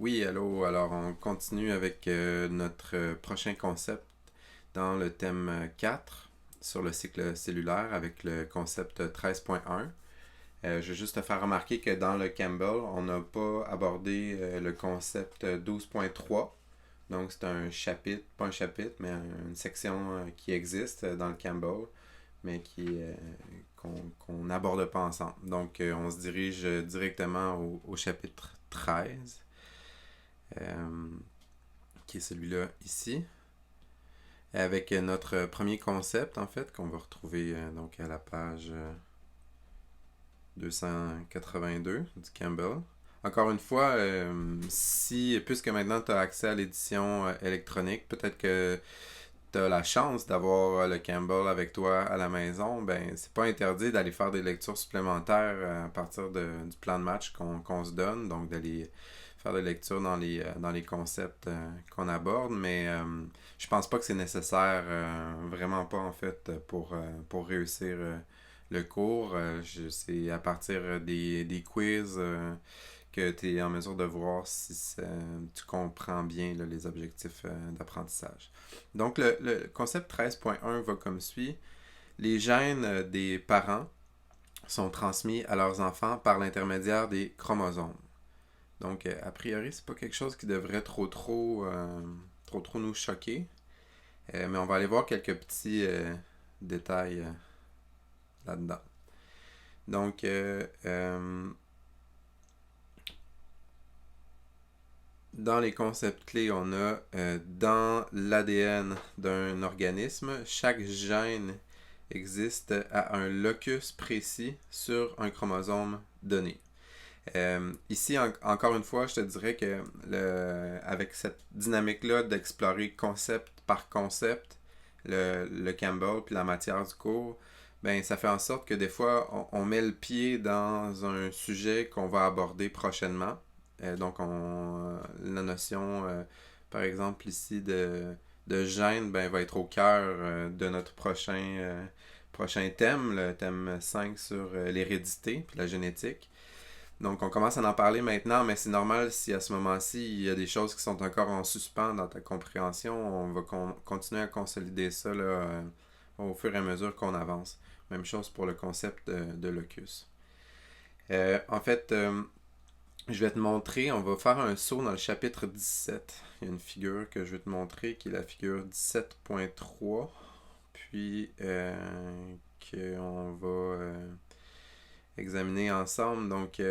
Oui, allô. Alors, on continue avec notre prochain concept dans le thème 4 sur le cycle cellulaire avec le concept 13.1. Je veux juste te faire remarquer que dans le Campbell, on n'a pas abordé le concept 12.3. Donc, c'est un chapitre, pas un chapitre, mais une section qui existe dans le Campbell, mais qu'on n'aborde pas ensemble. Donc, on se dirige directement au chapitre 13 euh, qui est celui-là ici, avec notre premier concept, en fait, qu'on va retrouver donc à la page 282 du Campbell. Encore une fois, puisque maintenant tu as accès à l'édition électronique, peut-être que tu as la chance d'avoir le Campbell avec toi à la maison, ben c'est pas interdit d'aller faire des lectures supplémentaires à partir du plan de match qu'on se donne, donc d'aller faire des lectures dans les concepts qu'on aborde, mais je pense pas que c'est nécessaire, vraiment pas en fait, pour réussir le cours. C'est à partir des quiz que tu es en mesure de voir si tu comprends bien là, les objectifs d'apprentissage. Donc, le concept 13.1 va comme suit. Les gènes des parents sont transmis à leurs enfants par l'intermédiaire des chromosomes. Donc, a priori, c'est pas quelque chose qui devrait trop nous choquer. Mais on va aller voir quelques petits détails là-dedans. Donc, dans les concepts clés, on a dans l'ADN d'un organisme, chaque gène existe à un locus précis sur un chromosome donné. Ici, encore une fois, je te dirais que avec cette dynamique-là d'explorer concept par concept, le Campbell puis la matière du cours, ben ça fait en sorte que des fois, on met le pied dans un sujet qu'on va aborder prochainement. La notion, par exemple, ici de gène, ben, va être au cœur de notre prochain thème, le thème 5 sur l'hérédité puis la génétique. Donc, on commence à en parler maintenant, mais c'est normal si à ce moment-ci, il y a des choses qui sont encore en suspens dans ta compréhension. On va continuer à consolider ça là, au fur et à mesure qu'on avance. Même chose pour le concept de locus. En fait, je vais te montrer, on va faire un saut dans le chapitre 17. Il y a une figure que je vais te montrer qui est la figure 17.3. Puis, qu'on va examiner ensemble. Donc,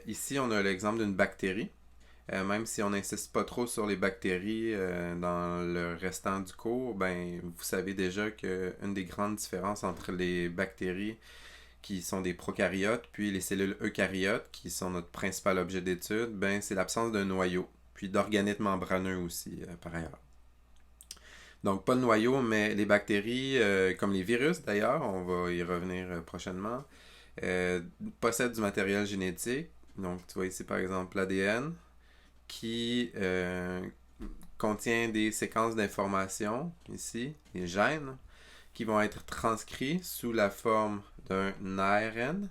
ici, on a l'exemple d'une bactérie. Même si on n'insiste pas trop sur les bactéries dans le restant du cours, ben, vous savez déjà qu'une des grandes différences entre les bactéries qui sont des prokaryotes, puis les cellules eucaryotes, qui sont notre principal objet d'étude, ben, c'est l'absence d'un noyau, puis d'organites membraneux aussi, par ailleurs. Donc, pas de noyau, mais les bactéries, comme les virus d'ailleurs, on va y revenir prochainement, euh, possèdent du matériel génétique. Donc, tu vois ici par exemple l'ADN, qui contient des séquences d'informations, ici, les gènes, qui vont être transcrits sous la forme d'un ARN.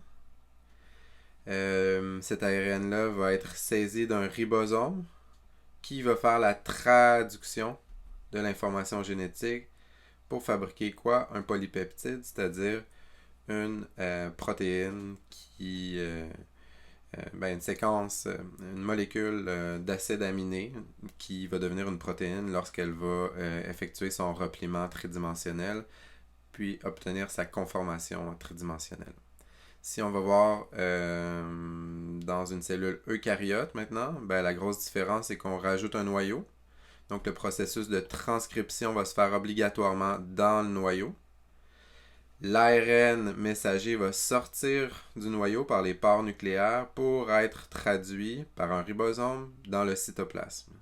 Cet ARN-là va être saisi d'un ribosome qui va faire la traduction de l'information génétique pour fabriquer quoi? Un polypeptide, c'est-à-dire une protéine une séquence, une molécule d'acide aminé qui va devenir une protéine lorsqu'elle va effectuer son repliement tridimensionnel, puis obtenir sa conformation tridimensionnelle. Si on va voir dans une cellule eucaryote maintenant, ben, la grosse différence c'est qu'on rajoute un noyau. Donc le processus de transcription va se faire obligatoirement dans le noyau. L'ARN messager va sortir du noyau par les pores nucléaires pour être traduit par un ribosome dans le cytoplasme.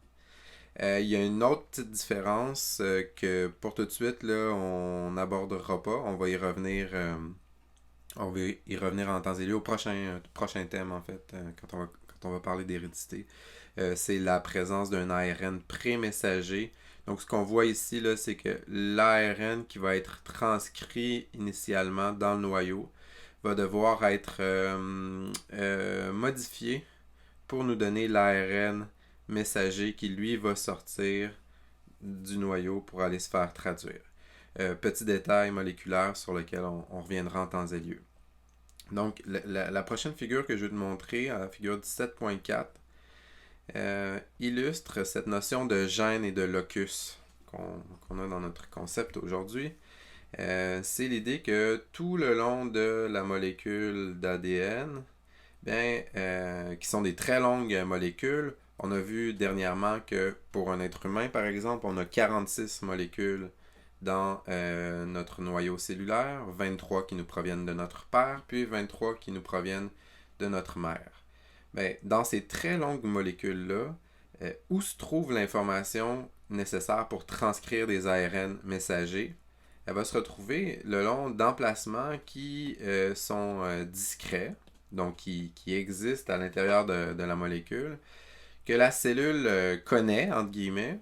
Il y a une autre petite différence que pour tout de suite, là, on n'abordera pas. On va y revenir en temps et lieu au prochain thème, en fait, quand on va parler d'hérédité. C'est la présence d'un ARN pré-messager. Donc, ce qu'on voit ici, là, c'est que l'ARN qui va être transcrit initialement dans le noyau va devoir être modifié pour nous donner l'ARN messager qui, lui, va sortir du noyau pour aller se faire traduire. Petit détail moléculaire sur lequel on reviendra en temps et lieu. Donc, la prochaine figure que je vais te montrer, la figure 17.4, illustre cette notion de gène et de locus qu'on a dans notre concept aujourd'hui. C'est l'idée que tout le long de la molécule d'ADN, qui sont des très longues molécules, on a vu dernièrement que pour un être humain, par exemple, on a 46 molécules dans notre noyau cellulaire, 23 qui nous proviennent de notre père, puis 23 qui nous proviennent de notre mère. Dans ces très longues molécules-là, où se trouve l'information nécessaire pour transcrire des ARN messagers? Elle va se retrouver le long d'emplacements qui sont discrets, donc qui existent à l'intérieur de la molécule, que la cellule connaît, entre guillemets,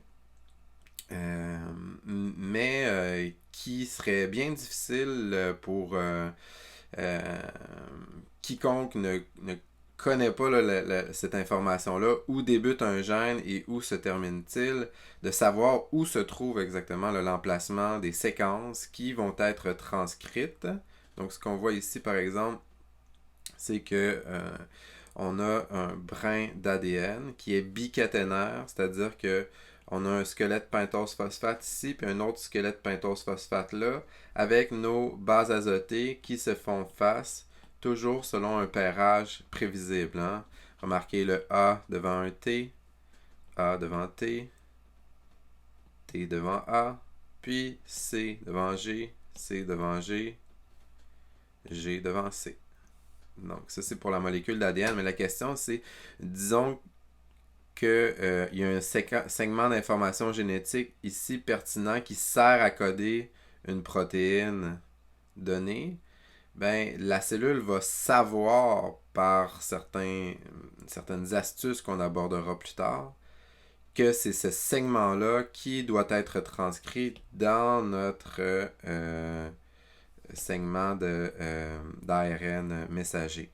mais qui serait bien difficile pour quiconque ne connaît pas cette information-là, où débute un gène et où se termine-t-il, de savoir où se trouve exactement l'emplacement des séquences qui vont être transcrites. Donc ce qu'on voit ici par exemple, c'est que on a un brin d'ADN qui est bicaténaire, c'est-à-dire que on a un squelette pentose-phosphate ici, puis un autre squelette pentose-phosphate là, avec nos bases azotées qui se font face, toujours selon un pairage prévisible. Hein? Remarquez le A devant un T, A devant T, T devant A, puis C devant G, C devant G, G devant C. Donc ça c'est pour la molécule d'ADN, mais la question c'est, disons qu'il y a un segment d'information génétique ici pertinent qui sert à coder une protéine donnée, la cellule va savoir par certaines astuces qu'on abordera plus tard que c'est ce segment-là qui doit être transcrit dans notre segment d'ARN messager.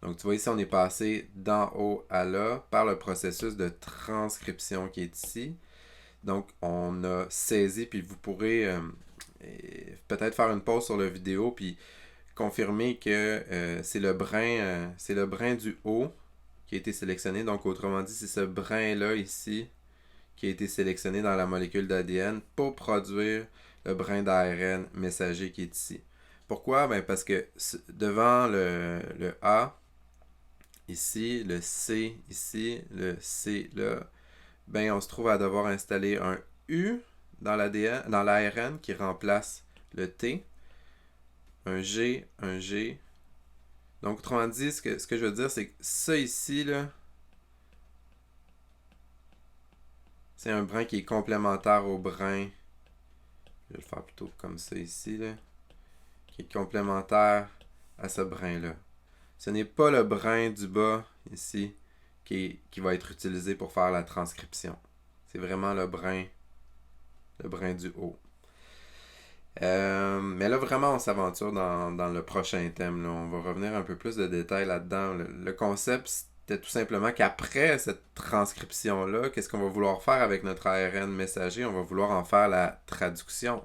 Donc, tu vois ici, on est passé d'en haut à là par le processus de transcription qui est ici. Donc, on a saisi, puis vous pourrez peut-être faire une pause sur la vidéo, puis confirmer que c'est le brin du haut qui a été sélectionné. Donc, autrement dit, c'est ce brin-là ici qui a été sélectionné dans la molécule d'ADN pour produire le brin d'ARN messager qui est ici. Pourquoi? Parce que devant le A, ici, le C ici, le C là, on se trouve à devoir installer un U dans l'ADN, dans l'ARN qui remplace le T, un G. Donc, autrement dit, ce que je veux dire, c'est que ça ici, là, c'est un brin qui est complémentaire au brin. Je vais le faire plutôt comme ça ici, là, qui est complémentaire à ce brin-là. Ce n'est pas le brin du bas, ici, qui va être utilisé pour faire la transcription. C'est vraiment le brin du haut. Mais là, vraiment, on s'aventure dans le prochain thème. Là. On va revenir un peu plus de détails là-dedans. Le concept, c'était tout simplement qu'après cette transcription-là, qu'est-ce qu'on va vouloir faire avec notre ARN messager? On va vouloir en faire la traduction.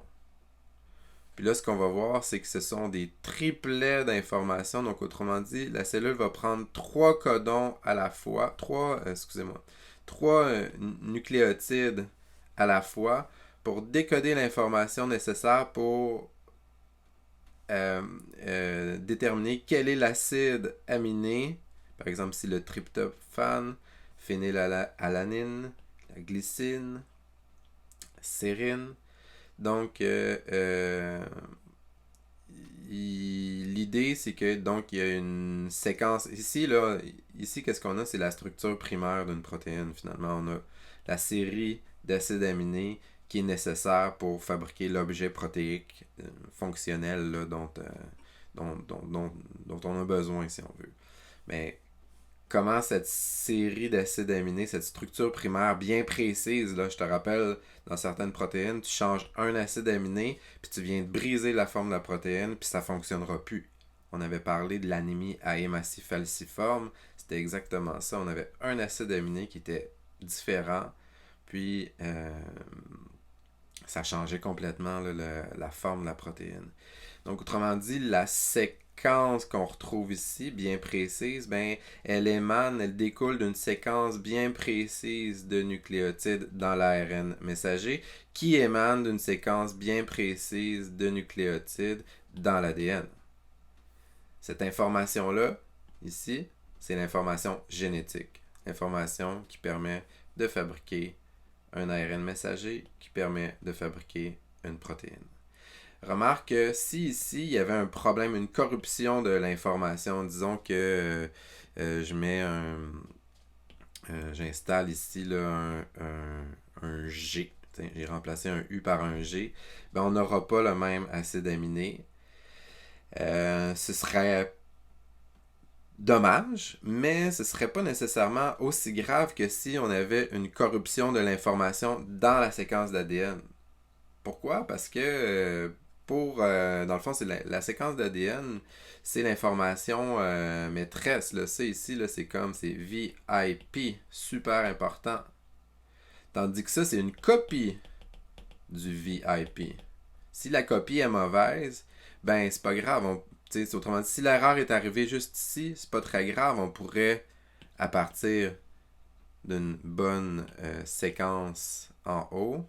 Puis là, ce qu'on va voir, c'est que ce sont des triplets d'informations. Donc, autrement dit, la cellule va prendre 3 codons à la fois, 3 nucléotides à la fois pour décoder l'information nécessaire pour déterminer quel est l'acide aminé. Par exemple, si le tryptophane, phénylalanine, la glycine, sérine. Donc, l'idée, c'est que donc il y a une séquence. Ici, qu'est-ce qu'on a? C'est la structure primaire d'une protéine, finalement. On a la série d'acides aminés qui est nécessaire pour fabriquer l'objet protéique fonctionnel là, dont on a besoin, si on veut. Mais comment cette série d'acides aminés, cette structure primaire bien précise, là, je te rappelle, dans certaines protéines, tu changes un acide aminé, puis tu viens de briser la forme de la protéine, puis ça ne fonctionnera plus. On avait parlé de l'anémie à hématie falciforme, c'était exactement ça. On avait un acide aminé qui était différents. Puis, ça changeait complètement là, la forme de la protéine. Donc, autrement dit, la séquence qu'on retrouve ici, bien précise, ben, elle découle d'une séquence bien précise de nucléotides dans l'ARN messager qui émane d'une séquence bien précise de nucléotides dans l'ADN. Cette information-là, ici, c'est l'information génétique. L'information qui permet de fabriquer un ARN messager qui permet de fabriquer une protéine. Remarque que si ici il y avait un problème, une corruption de l'information, disons que je mets j'installe ici là, un G, j'ai remplacé un U par un G, ben on n'aura pas le même acide aminé. Ce serait dommage, mais ce serait pas nécessairement aussi grave que si on avait une corruption de l'information dans la séquence d'ADN. Pourquoi? Parce que dans le fond, c'est la séquence d'ADN, c'est l'information maîtresse. Là. Ça ici, là, c'est VIP, super important. Tandis que ça, c'est une copie du VIP. Si la copie est mauvaise, ben c'est pas grave. Autrement dit, si l'erreur est arrivée juste ici, c'est pas très grave. On pourrait, à partir d'une bonne séquence en haut,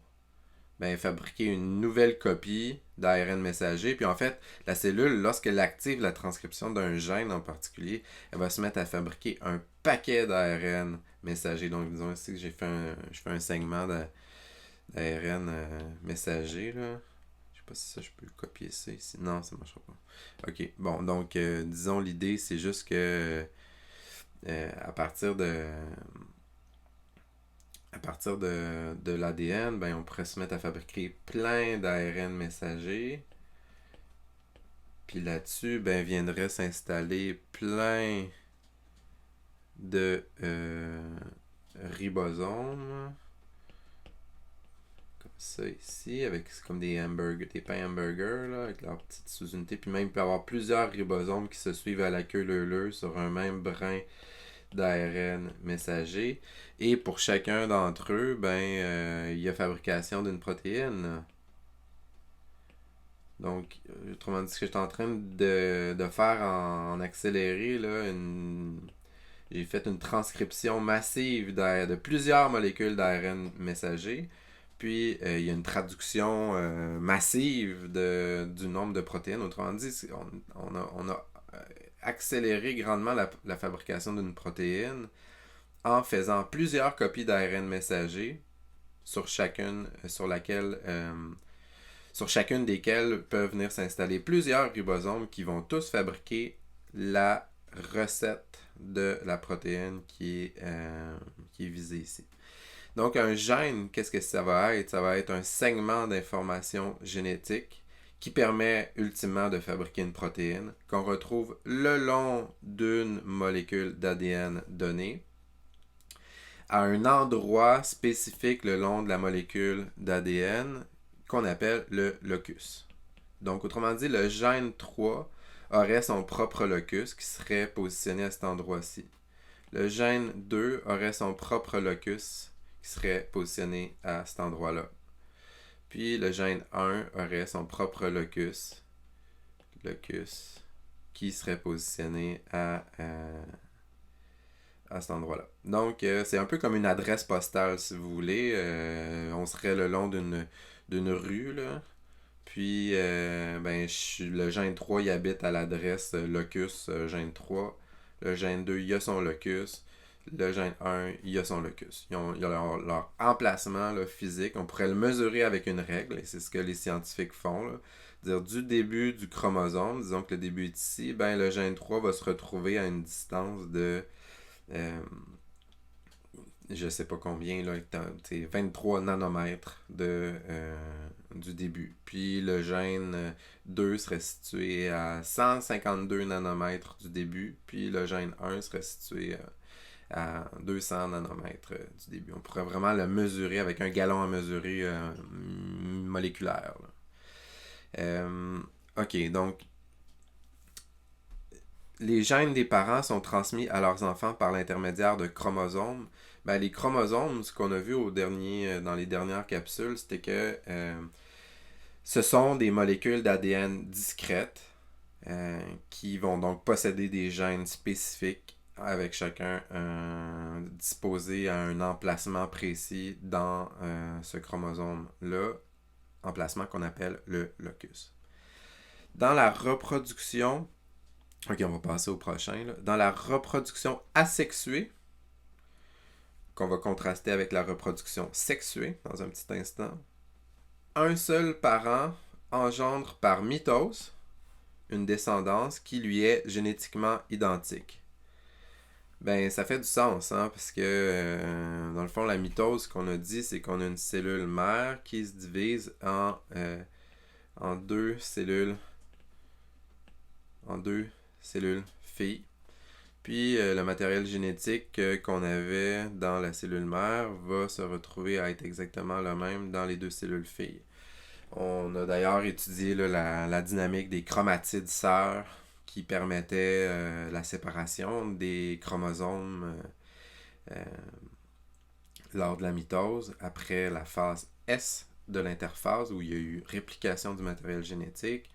ben, fabriquer une nouvelle copie d'ARN messager. Puis en fait, la cellule, lorsqu'elle active la transcription d'un gène en particulier, elle va se mettre à fabriquer un paquet d'ARN messager. Donc, disons ici que je fais un segment d'ARN messager. Là. Je sais pas si ça, je peux copier ça ici. Non, ça ne marchera pas. Ok, bon, donc, disons, l'idée, c'est juste que à partir de l'ADN, ben, on pourrait se mettre à fabriquer plein d'ARN messagers. Puis là-dessus, ben, viendrait s'installer plein de ribosomes. Comme ça ici, avec comme des pains hamburgers, là, avec leurs petites sous-unités. Puis même, il peut y avoir plusieurs ribosomes qui se suivent à la queue leu-leu sur un même brin d'ARN messager. Et pour chacun d'entre eux, ben, il y a fabrication d'une protéine. Donc, autrement dit, ce que je suis en train de faire en accéléré, là, j'ai fait une transcription massive de plusieurs molécules d'ARN messager. Puis, il y a une traduction massive du nombre de protéines. Autrement dit, on a accéléré grandement la fabrication d'une protéine en faisant plusieurs copies d'ARN messager sur chacune desquelles peuvent venir s'installer plusieurs ribosomes qui vont tous fabriquer la recette de la protéine qui est visée ici. Donc un gène, qu'est-ce que ça va être? Ça va être un segment d'information génétique qui permet ultimement de fabriquer une protéine qu'on retrouve le long d'une molécule d'ADN donnée à un endroit spécifique le long de la molécule d'ADN qu'on appelle le locus. Donc, autrement dit, le gène 3 aurait son propre locus qui serait positionné à cet endroit-ci. Le gène 2 aurait son propre locus qui serait positionné à cet endroit-là. Puis le gène 1 aurait son propre locus qui serait positionné à cet endroit-là. Donc, c'est un peu comme une adresse postale, si vous voulez. On serait le long d'une rue, là. Puis, ben, le gène 3, il habite à l'adresse locus gène 3. Le gène 2, il a son locus. Le gène 1, il a son locus. Ils ont leur emplacement là, physique. On pourrait le mesurer avec une règle, et c'est ce que les scientifiques font. Là. Dire du début du chromosome, disons que le début est ici, ben, le gène 3 va se retrouver à une distance de je sais pas combien, là, 23 nanomètres du début. Puis le gène 2 serait situé à 152 nanomètres du début, puis le gène 1 serait situé à 200 nanomètres du début. On pourrait vraiment le mesurer avec un gallon à mesurer moléculaire. Ok, donc les gènes des parents sont transmis à leurs enfants par l'intermédiaire de chromosomes, Ben, les chromosomes, ce qu'on a vu dans les dernières capsules, c'était que ce sont des molécules d'ADN discrètes qui vont donc posséder des gènes spécifiques avec chacun disposé à un emplacement précis dans ce chromosome-là, emplacement qu'on appelle le locus. Dans la reproduction, ok, on va passer au prochain, là. Dans la reproduction asexuée, qu'on va contraster avec la reproduction sexuée dans un petit instant, un seul parent engendre par mitose une descendance qui lui est génétiquement identique. Ben, ça fait du sens, hein, parce que, dans le fond, la mitose qu'on a dit, c'est qu'on a une cellule mère qui se divise en deux cellules filles. Puis, le matériel génétique qu'on avait dans la cellule mère va se retrouver à être exactement le même dans les deux cellules filles. On a d'ailleurs étudié là, la dynamique des chromatides sœurs qui permettait la séparation des chromosomes lors de la mitose après la phase S de l'interphase où il y a eu réplication du matériel génétique.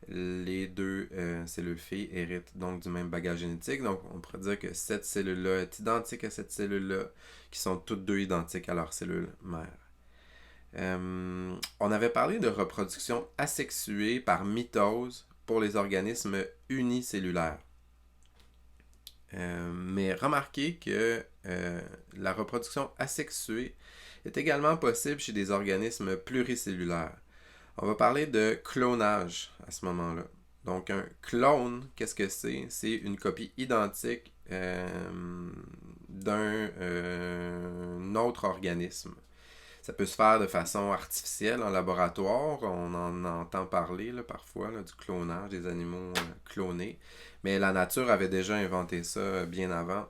Les deux cellules filles héritent donc du même bagage génétique. Donc on pourrait dire que cette cellule-là est identique à cette cellule-là, qui sont toutes deux identiques à leur cellule mère. On avait parlé de reproduction asexuée par mitose pour les organismes unicellulaires. Mais remarquez que la reproduction asexuée est également possible chez des organismes pluricellulaires. On va parler de clonage à ce moment-là. Donc un clone, qu'est-ce que c'est? C'est une copie identique d'un autre organisme. Ça peut se faire de façon artificielle en laboratoire. On en entend parler là, parfois là, du clonage des animaux clonés. Mais la nature avait déjà inventé ça bien avant.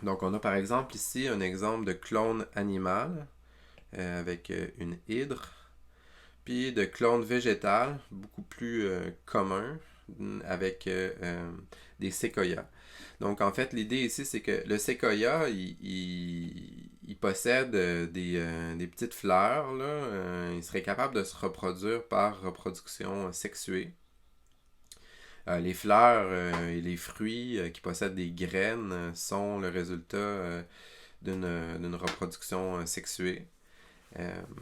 Donc on a par exemple ici un exemple de clone animal avec une hydre. Puis de clone végétal, beaucoup plus commun, avec des séquoias. Donc en fait, l'idée ici, c'est que le séquoia, il possède des petites fleurs. Là, il serait capable de se reproduire par reproduction sexuée. Les fleurs et les fruits qui possèdent des graines sont le résultat d'une reproduction sexuée.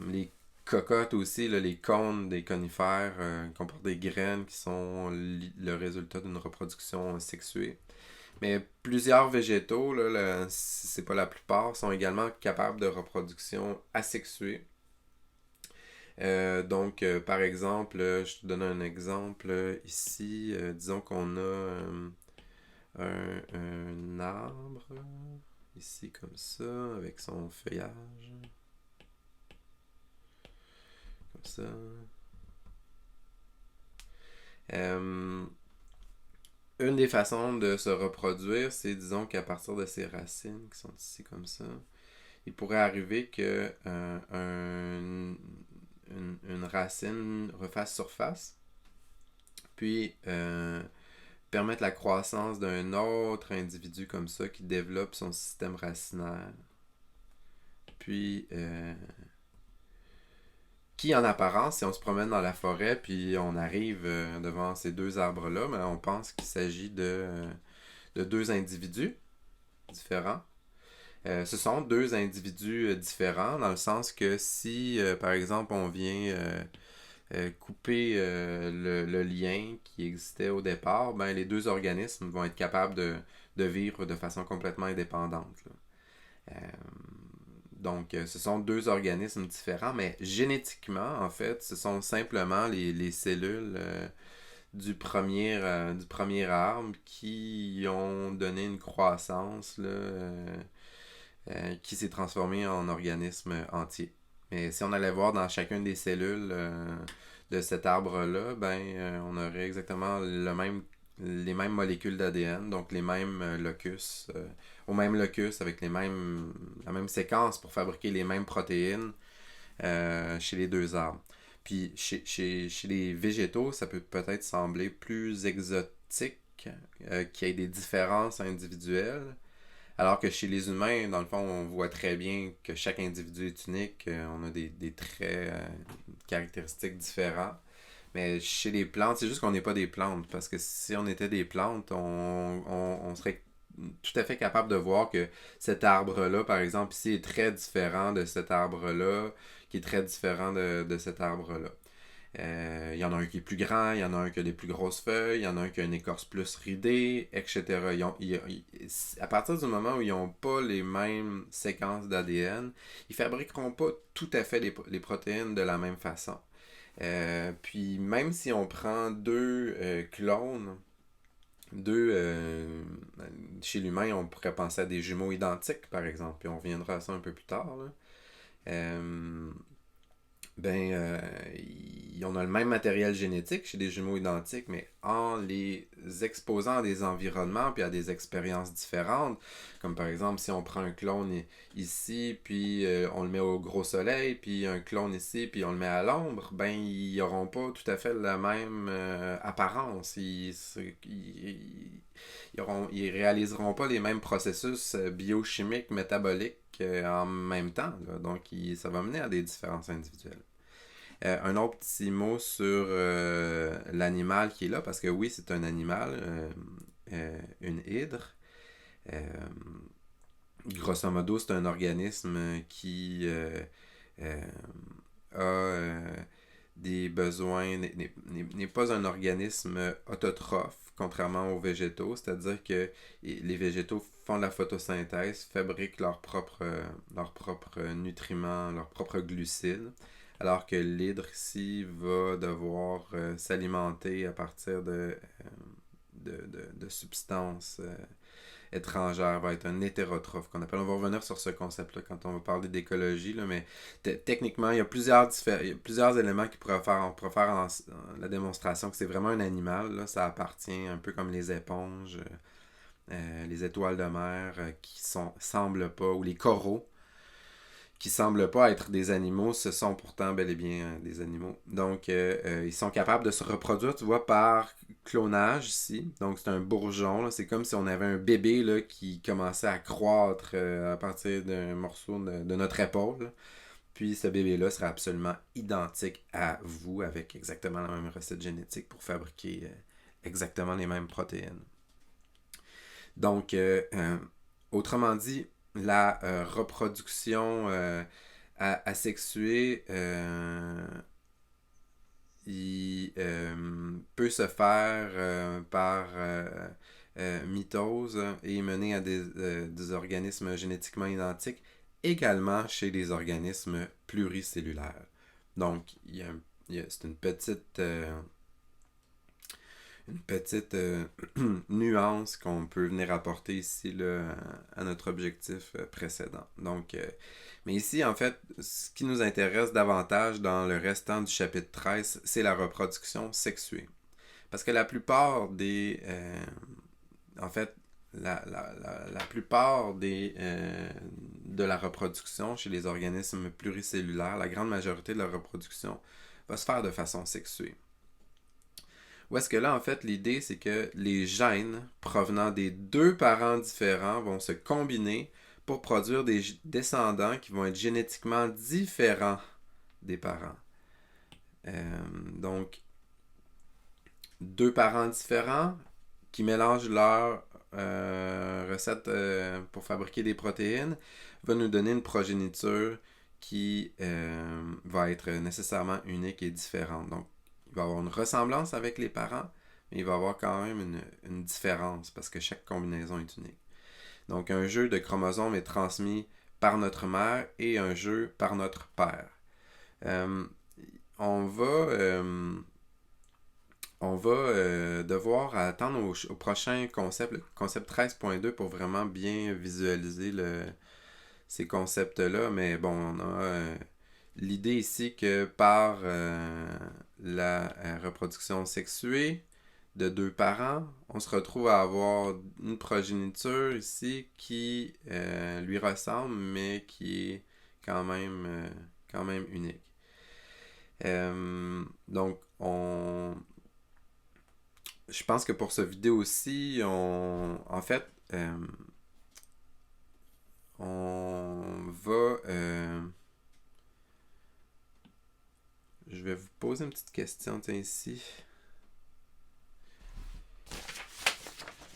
Les cocottes aussi, là, les cônes des conifères comportent des graines qui sont le résultat d'une reproduction sexuée. Mais plusieurs végétaux, là, si c'est pas la plupart, sont également capables de reproduction asexuée. Donc, par exemple, je te donne un exemple ici. Disons qu'on a un arbre, ici comme ça, avec son feuillage. Comme ça. Une des façons de se reproduire, c'est disons qu'à partir de ces racines qui sont ici comme ça, il pourrait arriver que une racine refasse surface, puis permettre la croissance d'un autre individu comme ça qui développe son système racinaire. Puis qui en apparence, si on se promène dans la forêt puis on arrive devant ces deux arbres-là, ben, on pense qu'il s'agit de deux individus différents. Ce sont deux individus différents dans le sens que si, par exemple, on vient couper le lien qui existait au départ, ben, les deux organismes vont être capables de vivre de façon complètement indépendante. Là. Donc, ce sont deux organismes différents, mais génétiquement, en fait, ce sont simplement les cellules du premier arbre qui ont donné une croissance là, qui s'est transformée en organisme entier. Mais si on allait voir dans chacune des cellules de cet arbre-là, ben, on aurait exactement les mêmes molécules d'ADN, donc les mêmes locus, au même locus avec la même séquence pour fabriquer les mêmes protéines chez les deux arbres. Puis chez les végétaux, ça peut peut-être sembler plus exotique qu'il y ait des différences individuelles, Alors que chez les humains, dans le fond, on voit très bien que chaque individu est unique, on a des traits, caractéristiques différents. Mais chez les plantes, c'est juste qu'on n'est pas des plantes, parce que si on était des plantes, on serait tout à fait capable de voir que cet arbre-là, par exemple, ici, est très différent de cet arbre-là, qui est très différent de cet arbre-là. Il y en a un qui est plus grand, il y en a un qui a des plus grosses feuilles, il y en a un qui a une écorce plus ridée, etc. À partir du moment où ils n'ont pas les mêmes séquences d'ADN, ils fabriqueront pas tout à fait les protéines de la même façon. Puis même si on prend deux clones, deux chez l'humain, on pourrait penser à des jumeaux identiques, par exemple, puis on reviendra à ça un peu plus tard, là. Euh, on a le même matériel génétique chez des jumeaux identiques, mais en les exposant à des environnements puis à des expériences différentes, comme par exemple si on prend un clone ici, puis on le met au gros soleil, puis un clone ici, puis on le met à l'ombre, ben ils n'auront pas tout à fait la même apparence. Ils réaliseront pas les mêmes processus biochimiques, métaboliques en même temps, là. Donc ça va mener à des différences individuelles. Un autre petit mot sur l'animal qui est là, parce que oui, c'est un animal, une hydre. Euh, Grosso modo, c'est un organisme qui euh, a des besoins, n'est pas un organisme autotrophe, contrairement aux végétaux, c'est-à-dire que les végétaux font de la photosynthèse, fabriquent leurs propres nutriments, leurs propres glucides, alors que l'hydre ici va devoir s'alimenter à partir de substances étrangères, va être un hétérotrophe qu'on appelle. On va revenir sur ce concept-là quand on va parler d'écologie, là, mais techniquement, il y a plusieurs éléments qui pourraient faire, on pourrait faire la démonstration que c'est vraiment un animal. Là, ça appartient un peu comme les éponges, les étoiles de mer semblent pas, ou les coraux qui semblent pas être des animaux, ce sont pourtant bel et bien des animaux. Donc, ils sont capables de se reproduire, tu vois, par clonage ici. Donc, c'est un bourgeon. C'est comme si on avait un bébé là, qui commençait à croître à partir d'un morceau de notre épaule, là. Puis, ce bébé-là sera absolument identique à vous, avec exactement la même recette génétique pour fabriquer exactement les mêmes protéines. Donc, autrement dit, la reproduction asexuée peut se faire par mitose et mener à des organismes génétiquement identiques, également chez les organismes pluricellulaires. Donc, c'est une petite nuance qu'on peut venir apporter ici là, à notre objectif précédent. Donc, mais ici, en fait, ce qui nous intéresse davantage dans le restant du chapitre 13, c'est la reproduction sexuée. Parce que la plupart des... en fait, la plupart de la reproduction chez les organismes pluricellulaires, la grande majorité de la reproduction va se faire de façon sexuée. Où est-ce que là, en fait, l'idée, c'est que les gènes provenant des deux parents différents vont se combiner pour produire des descendants qui vont être génétiquement différents des parents. Donc, deux parents différents qui mélangent leurs recettes pour fabriquer des protéines va nous donner une progéniture qui va être nécessairement unique et différente. Donc, il va y avoir une ressemblance avec les parents, mais il va y avoir quand même une différence parce que chaque combinaison est unique. Donc, un jeu de chromosomes est transmis par notre mère et un jeu par notre père. Euh, on va devoir attendre au prochain concept, le concept 13.2, pour vraiment bien visualiser ces concepts-là. Mais bon, on a l'idée ici que par la reproduction sexuée de deux parents, on se retrouve à avoir une progéniture ici qui lui ressemble, mais qui est quand même unique. Donc, je pense que pour cette vidéo aussi, en fait, on va... je vais vous poser une petite question ici.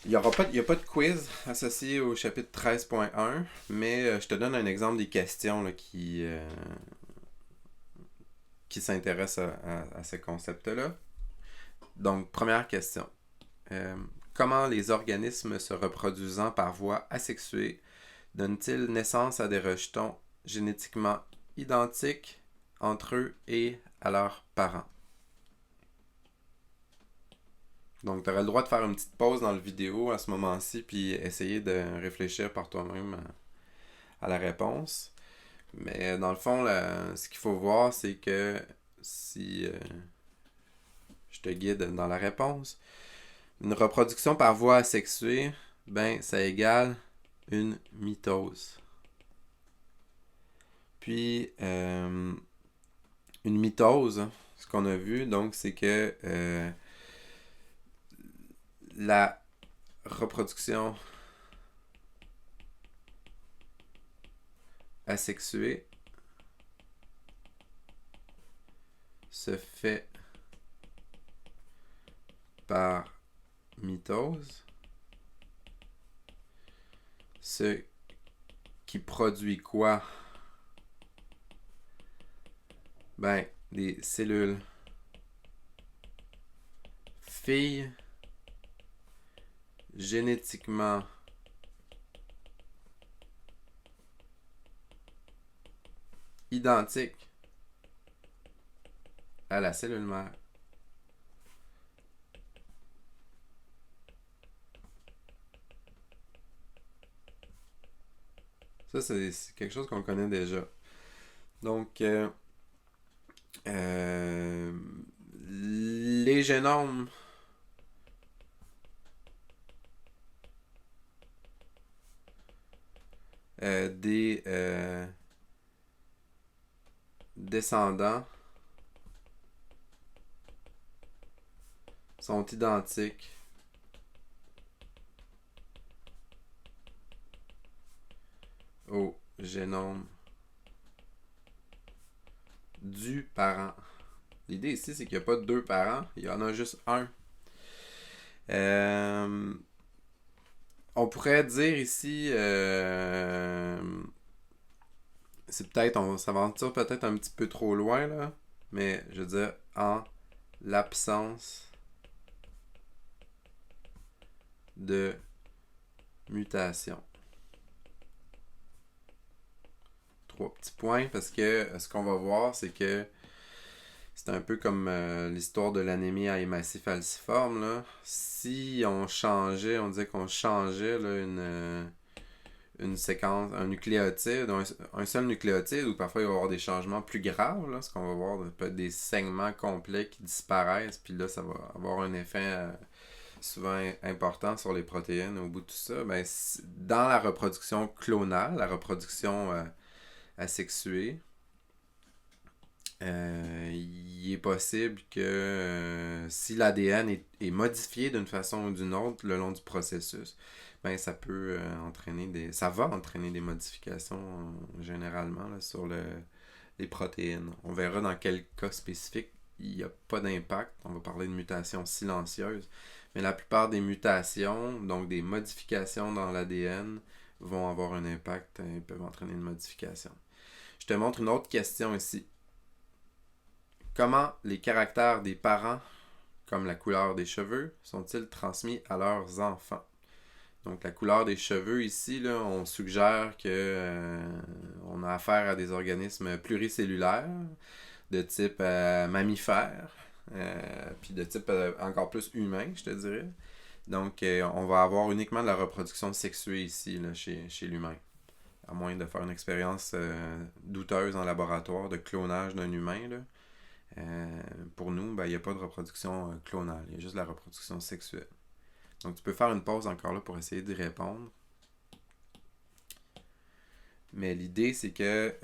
Il n'y a pas de quiz associé au chapitre 13.1, mais je te donne un exemple des questions là, qui s'intéressent à ce concept-là. Donc, première question. Comment les organismes se reproduisant par voie asexuée donnent-ils naissance à des rejetons génétiquement identiques entre eux et à leurs parents? Donc, tu auras le droit de faire une petite pause dans la vidéo à ce moment-ci, puis essayer de réfléchir par toi-même à la réponse. Mais dans le fond, ce qu'il faut voir, c'est que si je te guide dans la réponse, une reproduction par voie asexuée, ben, ça égale une mitose. Puis, une mitose, ce qu'on a vu, donc, c'est que la reproduction asexuée se fait par mitose, ce qui produit quoi? Ben, des cellules filles génétiquement identiques à la cellule mère. Ça, c'est quelque chose qu'on connaît déjà. Donc, les génomes des descendants sont identiques au génome du parent. L'idée ici, c'est qu'il n'y a pas deux parents, il y en a juste un. On pourrait dire ici, c'est peut-être, on s'aventure peut-être un petit peu trop loin, là, mais je veux dire, en l'absence de mutation. 3 petits points, parce que ce qu'on va voir, c'est que c'est un peu comme l'histoire de l'anémie à hématie falciforme, là. Si on changeait, on disait qu'on changeait là, une séquence, un nucléotide, un seul nucléotide, ou parfois il va y avoir des changements plus graves, là, ce qu'on va voir, peut-être des segments complets qui disparaissent, puis là, ça va avoir un effet souvent important sur les protéines au bout de tout ça. Ben, dans la reproduction clonale, la reproduction asexuée, il est possible que si l'ADN est modifié d'une façon ou d'une autre le long du processus, ben ça peut ça va entraîner des modifications généralement là, sur les protéines. On verra dans quel cas spécifique il n'y a pas d'impact. On va parler de mutations silencieuses. Mais la plupart des mutations, donc des modifications dans l'ADN, vont avoir un impact et peuvent entraîner une modification. Je te montre une autre question ici. Comment les caractères des parents, comme la couleur des cheveux, sont-ils transmis à leurs enfants? Donc la couleur des cheveux ici, là, on suggère que on a affaire à des organismes pluricellulaires de type mammifère, puis de type encore plus humain, je te dirais. Donc on va avoir uniquement de la reproduction sexuée ici, là, chez l'humain. À moins de faire une expérience douteuse en laboratoire de clonage d'un humain, là. Pour nous, ben, il n'y a pas de reproduction clonale, il y a juste la reproduction sexuelle. Donc tu peux faire une pause encore là pour essayer d'y répondre. Mais l'idée, c'est que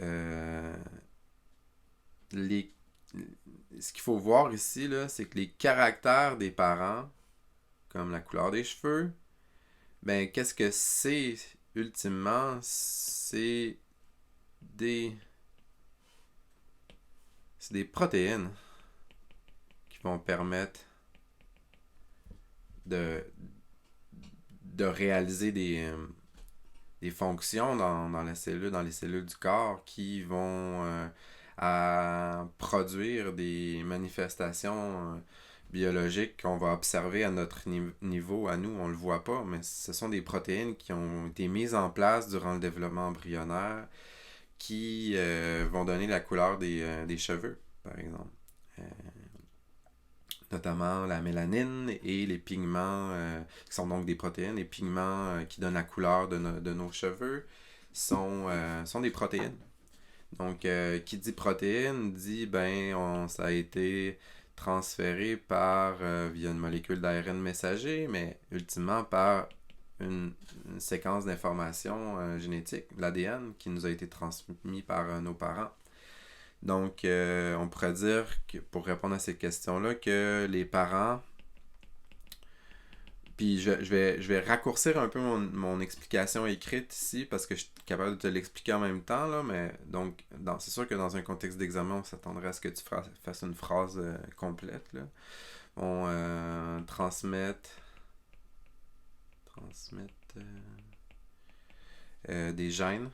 ce qu'il faut voir ici, là, c'est que les caractères des parents, comme la couleur des cheveux, ben qu'est-ce que c'est ultimement, des, c'est des protéines qui vont permettre de, de réaliser des fonctions dans la cellule, dans les cellules du corps qui vont à produire des manifestations biologiques qu'on va observer à notre niveau, à nous, on le voit pas, mais ce sont des protéines qui ont été mises en place durant le développement embryonnaire qui vont donner la couleur des cheveux, par exemple. Euh, Notamment la mélanine et les pigments, qui sont donc des protéines, les pigments qui donnent la couleur de nos cheveux sont des protéines. Donc, qui dit protéine dit, ça a été transféré via une molécule d'ARN messager, mais ultimement par une séquence d'informations génétiques, l'ADN, qui nous a été transmis par nos parents. Donc, on pourrait dire, que pour répondre à cette question-là, que les parents... Puis je vais raccourcir un peu mon explication écrite ici, parce que je suis capable de te l'expliquer en même temps, là, mais donc, c'est sûr que dans un contexte d'examen, on s'attendrait à ce que tu fasses une phrase complète, là. On transmettre des gènes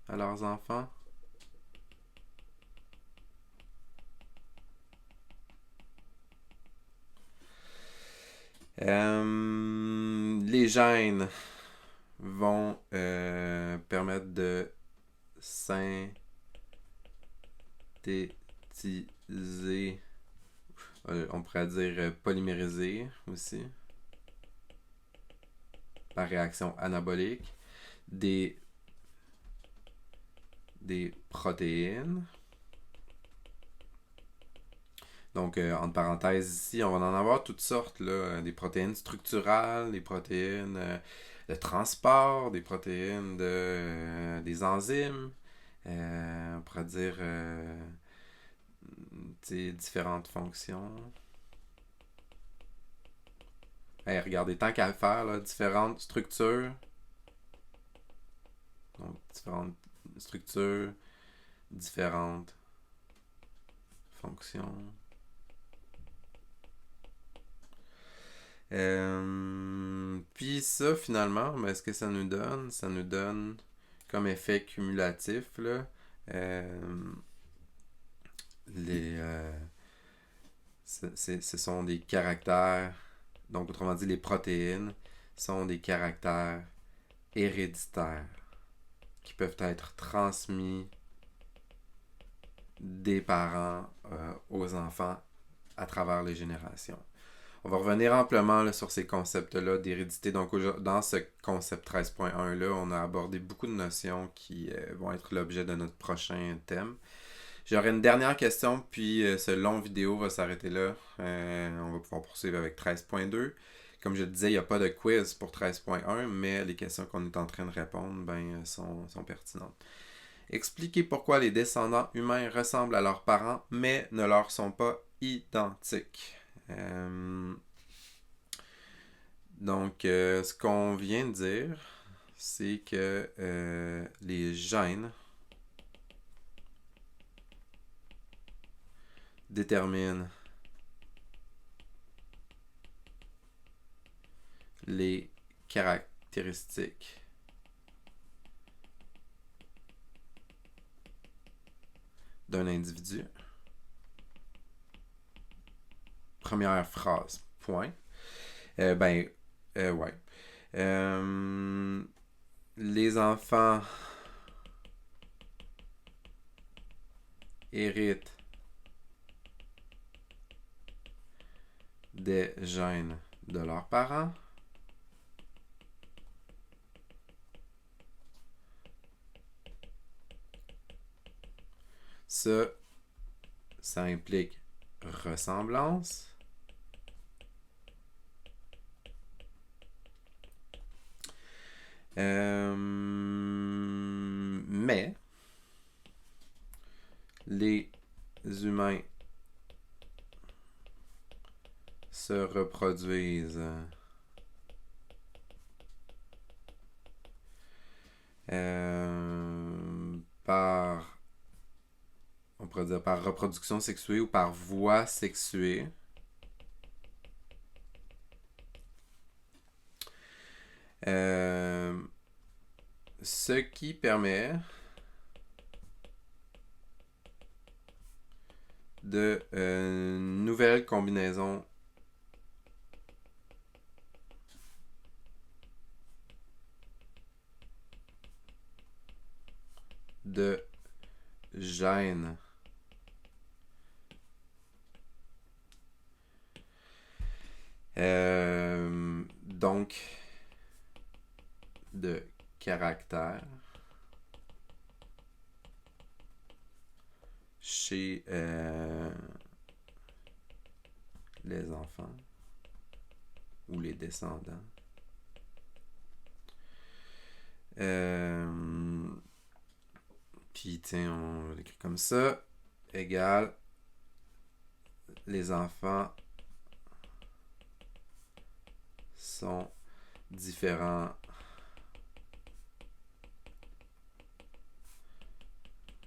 à leurs enfants. Les gènes vont permettre de synthétiser, on pourrait dire polymériser aussi, par réaction anabolique, des protéines. Donc, entre parenthèses ici, on va en avoir toutes sortes, là, des protéines structurales, des protéines de transport, des protéines des enzymes, on pourrait dire différentes fonctions. Hey, regardez, tant qu'à faire, là, différentes structures. Donc, différentes structures, différentes fonctions. Puis ça, finalement, est-ce que ça nous donne? Ça nous donne comme effet cumulatif, là, ce sont des caractères, donc autrement dit, les protéines sont des caractères héréditaires qui peuvent être transmis des parents aux enfants à travers les générations. On va revenir amplement là, sur ces concepts-là d'hérédité. Donc, dans ce concept 13.1-là, on a abordé beaucoup de notions qui vont être l'objet de notre prochain thème. J'aurai une dernière question, puis ce long vidéo va s'arrêter là. On va pouvoir poursuivre avec 13.2. Comme je le disais, il n'y a pas de quiz pour 13.1, mais les questions qu'on est en train de répondre sont pertinentes. Expliquez pourquoi les descendants humains ressemblent à leurs parents, mais ne leur sont pas identiques. Donc, ce qu'on vient de dire, c'est que les gènes déterminent les caractéristiques d'un individu. Première phrase, point. Ouais. Les enfants héritent des gènes de leurs parents. Ça implique ressemblance. Mais les humains se reproduisent par, on pourrait dire par reproduction sexuée ou par voie sexuée. Ce qui permet de nouvelles combinaisons de gènes. Donc, de caractère chez les enfants ou les descendants. Puis, tiens, on l'écrit comme ça, égale les enfants sont différents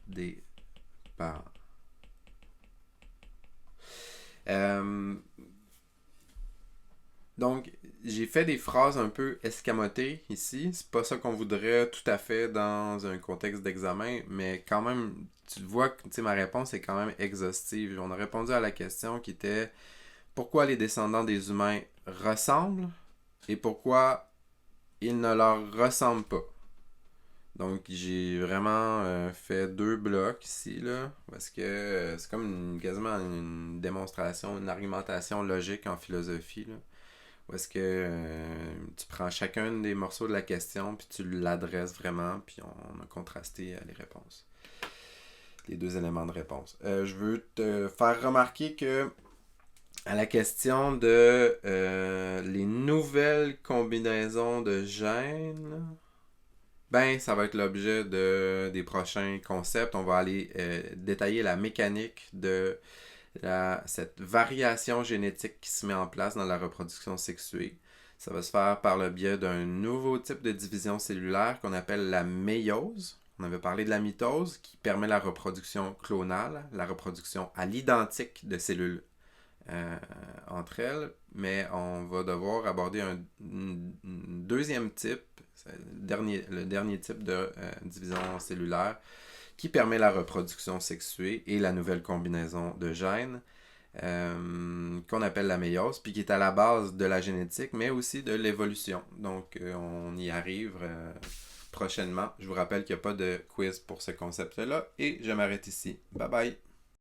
des parents. Donc, j'ai fait des phrases un peu escamotées ici. C'est pas ça qu'on voudrait tout à fait dans un contexte d'examen, mais quand même, tu vois que ma réponse est quand même exhaustive. On a répondu à la question qui était pourquoi les descendants des humains ressemblent et pourquoi ils ne leur ressemblent pas. Donc, j'ai vraiment fait 2 blocs ici, là, parce que c'est comme quasiment une démonstration, une argumentation logique en philosophie, là, où est-ce que tu prends chacun des morceaux de la question, puis tu l'adresses vraiment, puis on a contrasté les réponses, les 2 éléments de réponse. Je veux te faire remarquer que à la question de les nouvelles combinaisons de gènes, ben, ça va être l'objet des prochains concepts. On va aller détailler la mécanique de cette variation génétique qui se met en place dans la reproduction sexuée. Ça va se faire par le biais d'un nouveau type de division cellulaire qu'on appelle la méiose. On avait parlé de la mitose qui permet la reproduction clonale, la reproduction à l'identique de cellules entre elles, mais on va devoir aborder un deuxième type, le dernier type de division cellulaire qui permet la reproduction sexuée et la nouvelle combinaison de gènes qu'on appelle la méiose, puis qui est à la base de la génétique, mais aussi de l'évolution. Donc, on y arrive prochainement. Je vous rappelle qu'il n'y a pas de quiz pour ce concept-là et je m'arrête ici. Bye bye!